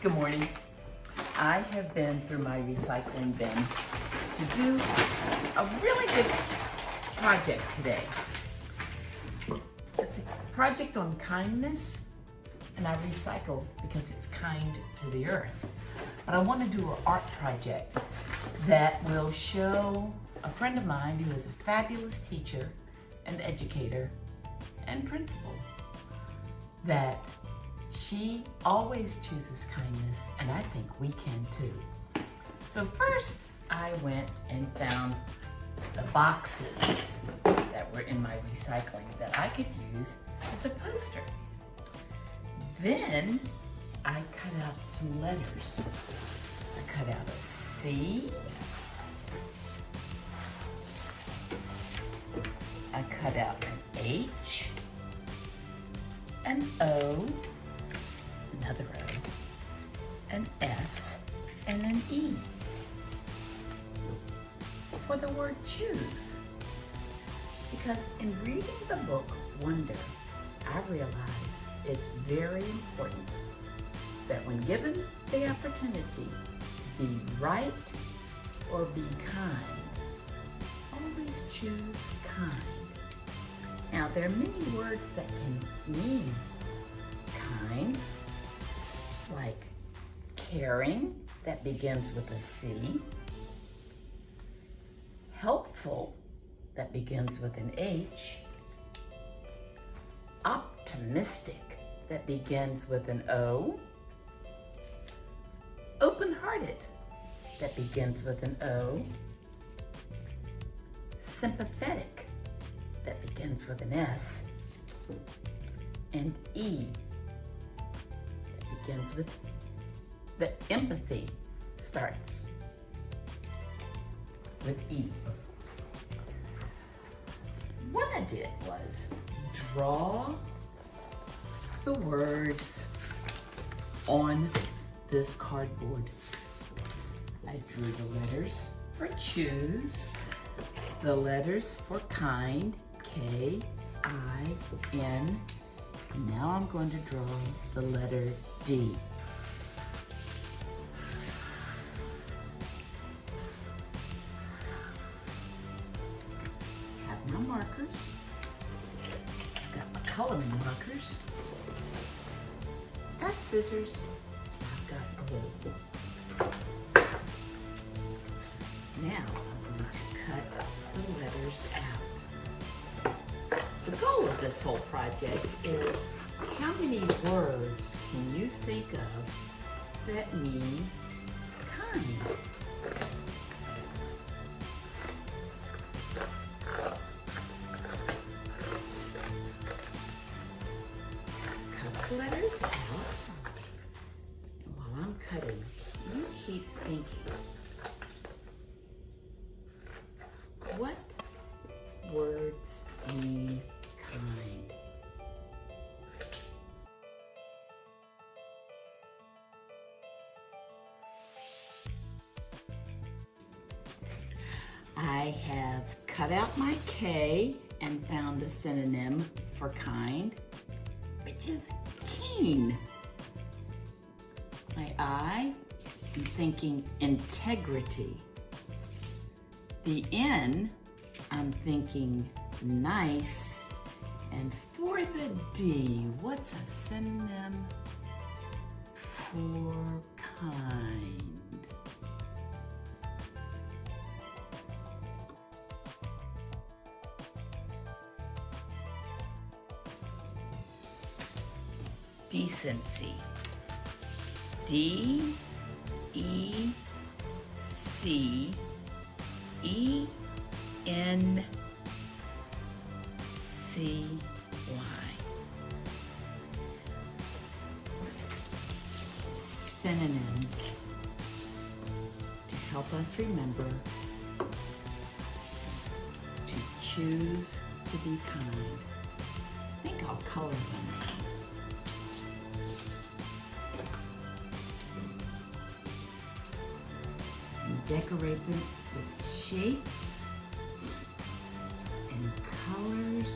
Good morning. I have been through my recycling bin to do a really good project today. It's a project on kindness, and I recycle because it's kind to the earth. But I want to do an art project that will show a friend of mine who is a fabulous teacher and educator and principal that she always chooses kindness, and I think we can too. So first, I went and found the boxes that were in my recycling that I could use as a poster. Then I cut out some letters. I cut out a C. I cut out an H, an O, another O, an S, and an E for the word choose. Because in reading the book Wonder, I realized it's very important that when given the opportunity to be right or be kind, always choose kind. Now, there are many words that can mean kind, like caring, that begins with a C, helpful, that begins with an H, optimistic, that begins with an O, open-hearted, that begins with an O, sympathetic, that begins with an S, and E, that begins with, the empathy starts with E. What I did was draw the words on this cardboard. I drew the letters for choose, the letters for kind, K-I-N, and now I'm going to draw the letter D. Have my markers, got my coloring markers, got scissors, I've got glue. Now I'm going to cut the letters out. The goal of this whole project is how many words can you think of that mean kind? Cut the letters out. And while I'm cutting, you keep thinking, what words mean kind? I have cut out my K and found a synonym for kind, which is keen. My I, I'm thinking integrity. The N, I'm thinking nice. And for the D, what's a synonym for kind? Decency. D-E-C-E-N-C-Y. Synonyms to help us remember to choose to be kind. I think I'll color them in. And decorate them with shapes and colors.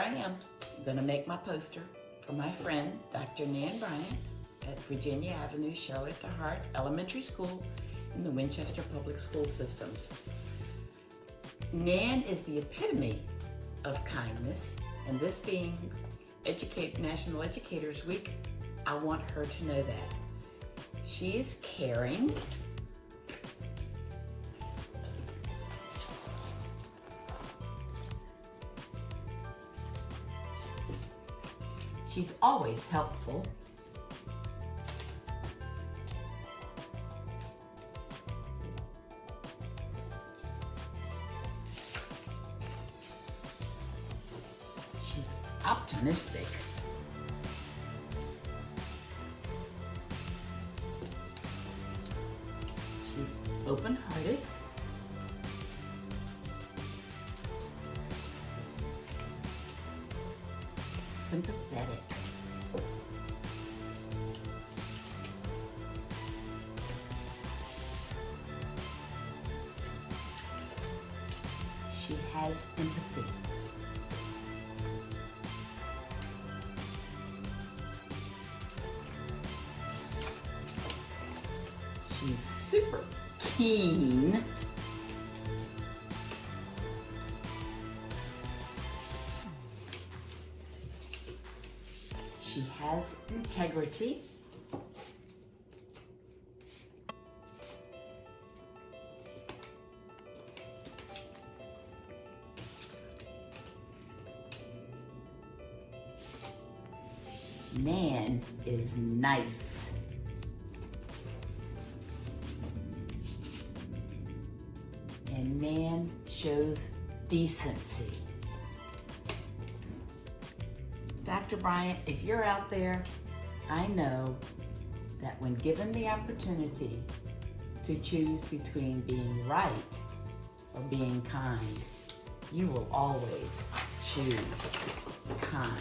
I am. I'm gonna make my poster for my friend, Dr. Nan Bryant at Virginia Avenue, Charlotte to Hart Elementary School in the Winchester Public School Systems. Nan is the epitome of kindness, and this being National Educators Week, I want her to know that. She is caring. She's always helpful. She's optimistic. She's open-hearted. Sympathetic. She has empathy. She's super keen. She has integrity. Nan is nice. And Nan shows decency. Dr. Bryant, if you're out there, I know that when given the opportunity to choose between being right or being kind, you will always choose kind.